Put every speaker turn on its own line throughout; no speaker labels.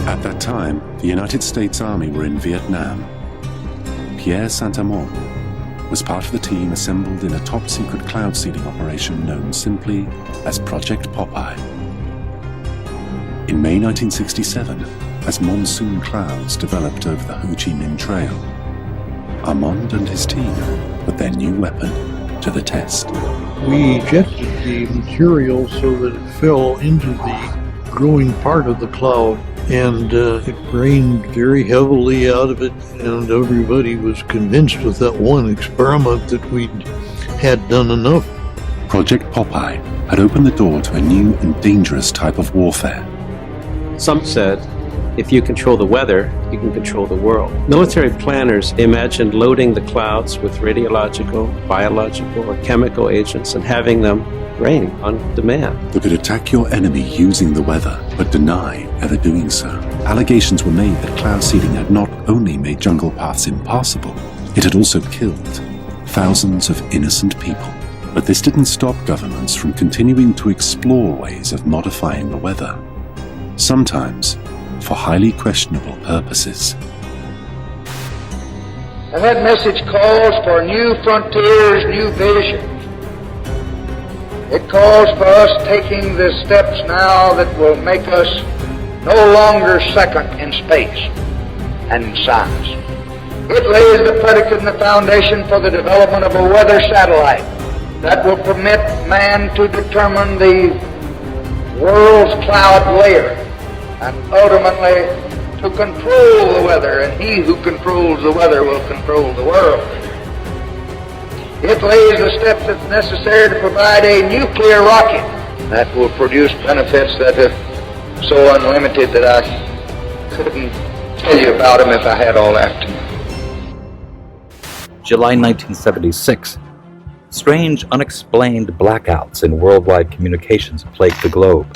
At that time, the United States Army were in Vietnam. Pierre Saint-Amand was part of the team assembled in a top-secret cloud seeding operation known simply as Project Popeye. In May 1967, as monsoon clouds developed over the Ho Chi Minh Trail, Armand and his team put their new weapon to the test.
We ejected the material so that it fell into the growing part of the cloud, and it rained very heavily out of it, and everybody was convinced with that one experiment that we'd had done enough.
Project Popeye had opened the door to a new and dangerous type of warfare.
Some said, if you control the weather, you can control the world. Military planners imagined loading the clouds with radiological, biological, or chemical agents and having them rain on demand.
They could attack your enemy using the weather, but deny ever doing so. Allegations were made that cloud seeding had not only made jungle paths impassable, it had also killed thousands of innocent people. But this didn't stop governments from continuing to explore ways of modifying the weather, sometimes for highly questionable purposes.
And that message calls for new frontiers, new visions. It calls for us taking the steps now that will make us no longer second in space and in science. It lays the predicate and the foundation for the development of a weather satellite that will permit man to determine the world's cloud layer and ultimately to control the weather, and he who controls the weather will control the world. It lays the steps that's necessary to provide a nuclear rocket that will produce benefits that are so unlimited that I couldn't tell you about them if I had all afternoon.
July 1976. Strange, unexplained blackouts in worldwide communications plague the globe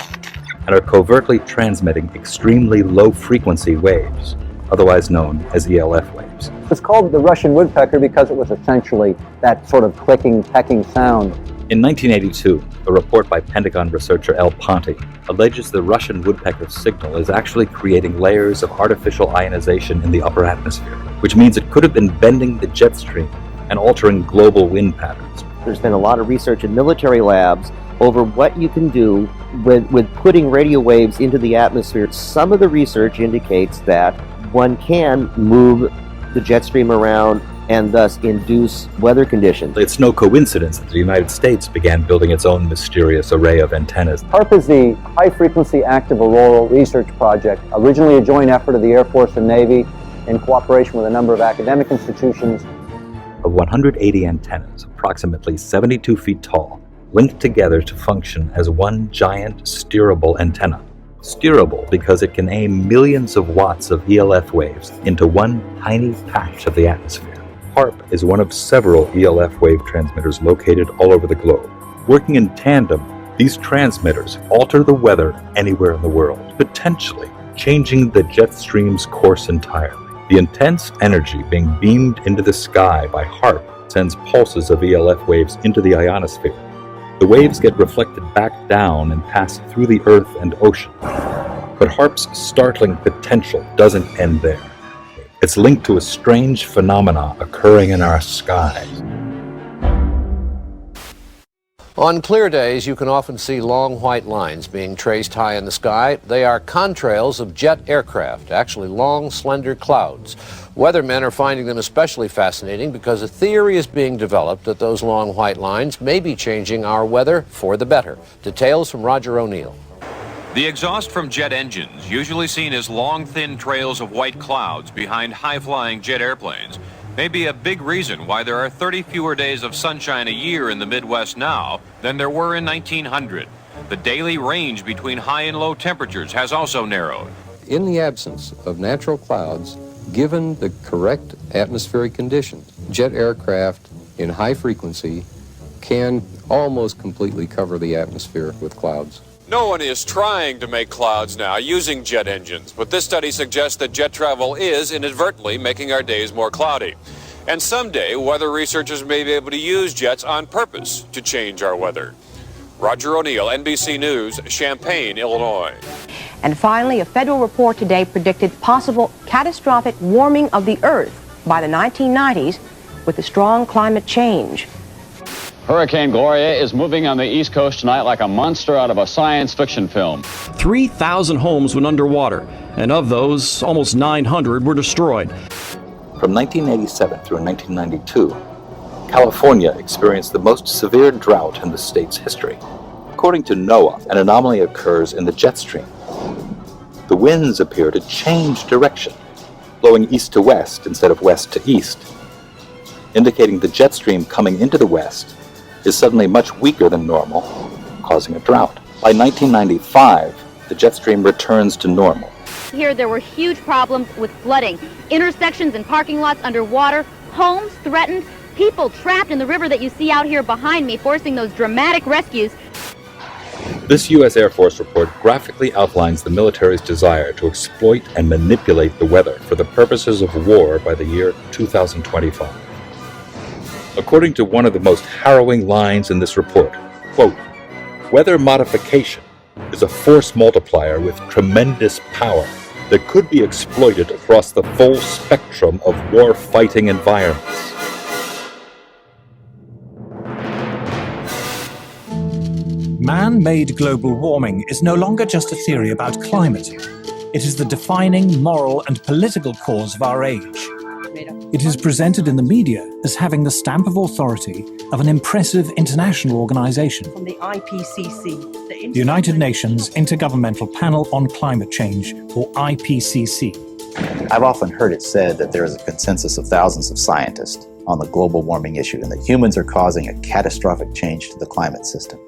and are covertly transmitting extremely low-frequency waves, otherwise known as ELF waves.
It's called the Russian woodpecker because it was essentially that sort of clicking, pecking sound.
In 1982, a report by Pentagon researcher L. Ponte alleges the Russian woodpecker signal is actually creating layers of artificial ionization in the upper atmosphere, which means it could have been bending the jet stream and altering global wind patterns.
There's been a lot of research in military labs over what you can do with putting radio waves into the atmosphere. Some of the research indicates that one can move the jet stream around and thus induce weather conditions.
It's no coincidence that the United States began building its own mysterious array of antennas.
HAARP is the High Frequency Active Auroral Research Project, originally a joint effort of the Air Force and Navy in cooperation with a number of academic institutions.
Of 180 antennas, approximately 72 feet tall, linked together to function as one giant steerable antenna. Steerable because it can aim millions of watts of ELF waves into one tiny patch of the atmosphere. HAARP is one of several ELF wave transmitters located all over the globe. Working in tandem, these transmitters alter the weather anywhere in the world, potentially changing the jet stream's course entirely. The intense energy being beamed into the sky by HAARP sends pulses of ELF waves into the ionosphere. The waves get reflected back down and pass through the earth and ocean. But HAARP's startling potential doesn't end there. It's linked to a strange phenomena occurring in our skies.
On clear days, you can often see long white lines being traced high in the sky. They are contrails of jet aircraft, actually long, slender clouds. Weathermen are finding them especially fascinating because a theory is being developed that those long white lines may be changing our weather for the better. Details from Roger O'Neill.
The exhaust from jet engines, usually seen as long, thin trails of white clouds behind high-flying jet airplanes, may be a big reason why there are 30 fewer days of sunshine a year in the Midwest now than there were in 1900. The daily range between high and low temperatures has also narrowed.
In the absence of natural clouds, given the correct atmospheric conditions, jet aircraft in high frequency can almost completely cover the atmosphere with clouds.
No one is trying to make clouds now using jet engines, but this study suggests that jet travel is inadvertently making our days more cloudy. And someday, weather researchers may be able to use jets on purpose to change our weather. Roger O'Neill, NBC News, Champaign, Illinois.
And finally, a federal report today predicted possible catastrophic warming of the Earth by the 1990s with the strong climate change.
Hurricane Gloria is moving on the East Coast tonight like a monster out of a science fiction film.
3,000 homes went underwater, and of those, almost 900 were destroyed.
From 1987 through 1992, California experienced the most severe drought in the state's history. According to NOAA, an anomaly occurs in the jet stream. The winds appear to change direction, blowing east to west instead of west to east, indicating the jet stream coming into the west is suddenly much weaker than normal, causing a drought. By 1995, the jet stream returns to normal.
Here there were huge problems with flooding, intersections and parking lots underwater, homes threatened, people trapped in the river that you see out here behind me, forcing those dramatic rescues.
This U.S. Air Force report graphically outlines the military's desire to exploit and manipulate the weather for the purposes of war by the year 2025. According to one of the most harrowing lines in this report, quote, "Weather modification is a force multiplier with tremendous power that could be exploited across the full spectrum of war-fighting environments."
Man-made global warming is no longer just a theory about climate. It is the defining moral and political cause of our age. It is presented in the media as having the stamp of authority of an impressive international organization.
From the IPCC,
the United Nations Intergovernmental Panel on Climate Change, or IPCC.
I've often heard it said that there is a consensus of thousands of scientists on the global warming issue and that humans are causing a catastrophic change to the climate system.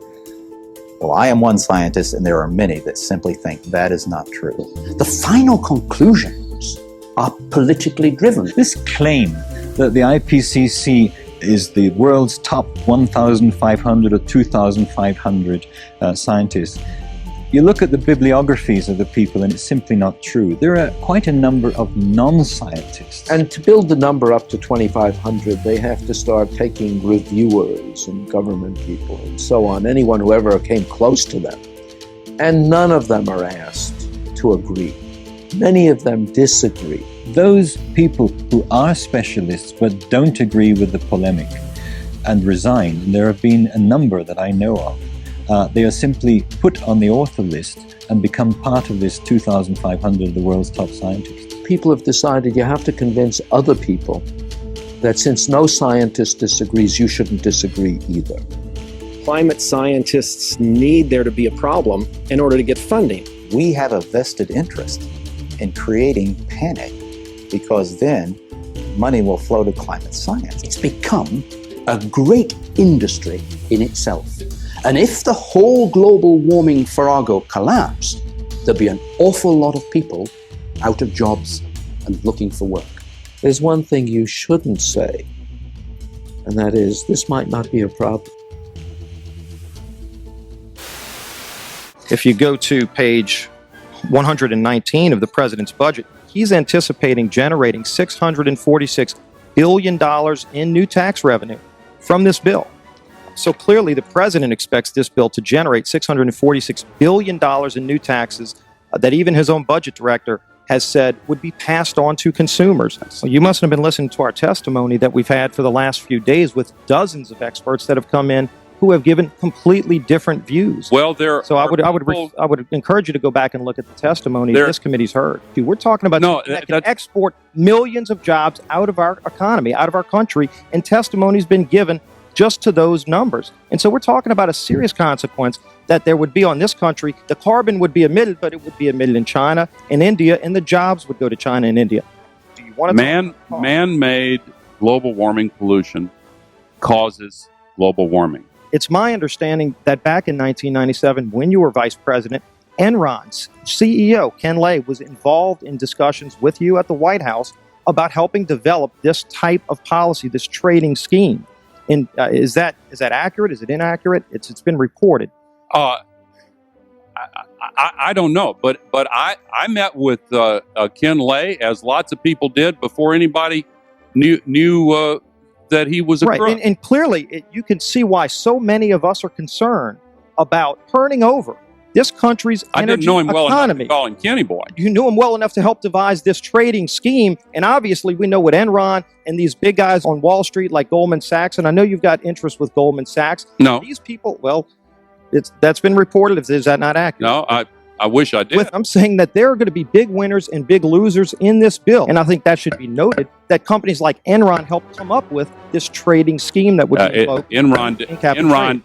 Well, I am one scientist, and there are many that simply think that is not true.
The final conclusions are politically driven.
This claim that the IPCC is the world's top 1,500 or 2,500 scientists, you look at the bibliographies of the people and it's simply not true. There are quite a number of non-scientists.
And to build the number up to 2,500, they have to start taking reviewers and government people and so on, anyone who ever came close to them. And none of them are asked to agree. Many of them disagree.
Those people who are specialists but don't agree with the polemic and resign, and there have been a number that I know of, they are simply put on the author list and become part of this 2,500 of the world's top scientists.
People have decided you have to convince other people that since no scientist disagrees, you shouldn't disagree either.
Climate scientists need there to be a problem in order to get funding.
We have a vested interest in creating panic because then money will flow to climate science.
It's become a great industry in itself. And if the whole global warming farrago collapsed, there'd be an awful lot of people out of jobs and looking for work.
There's one thing you shouldn't say, and that is, this might not be a problem.
If you go to page 119 of the president's budget, he's anticipating generating $646 billion in new tax revenue from this bill. So clearly the president expects this bill to generate $646 billion in new taxes that even his own budget director has said would be passed on to consumers. So you must have been listening to our testimony that we've had for the last few days with dozens of experts that have come in who have given completely different views.
Well,
I would encourage you to go back and look at the testimony this committee's heard. We're talking about something that can export millions of jobs out of our economy, out of our country, and testimony's been given just to those numbers. And so we're talking about a serious consequence that there would be on this country. The carbon would be emitted, but it would be emitted in China and India, and the jobs would go to China and India. Do you want to
man-made global warming pollution causes global warming.
It's my understanding that back in 1997, when you were vice president, Enron's CEO, Ken Lay, was involved in discussions with you at the White House about helping develop this type of policy, this trading scheme. And is that accurate? Is it inaccurate? It's been reported.
I don't know, but I met with Ken Lay, as lots of people did, before anybody knew that he was a crook.
And clearly you can see why so many of us are concerned about turning over this country's
I
energy
didn't know him well enough
economy.
to call him Kenny Boy.
You knew him well enough to help devise this trading scheme. And obviously, we know what Enron and these big guys on Wall Street like Goldman Sachs, and I know you've got interest with Goldman Sachs.
No.
These people, well, that's been reported. Is that not accurate?
No, I wish I did.
I'm saying that there are going to be big winners and big losers in this bill. And I think that should be noted that companies like Enron helped come up with this trading scheme that would be
Enron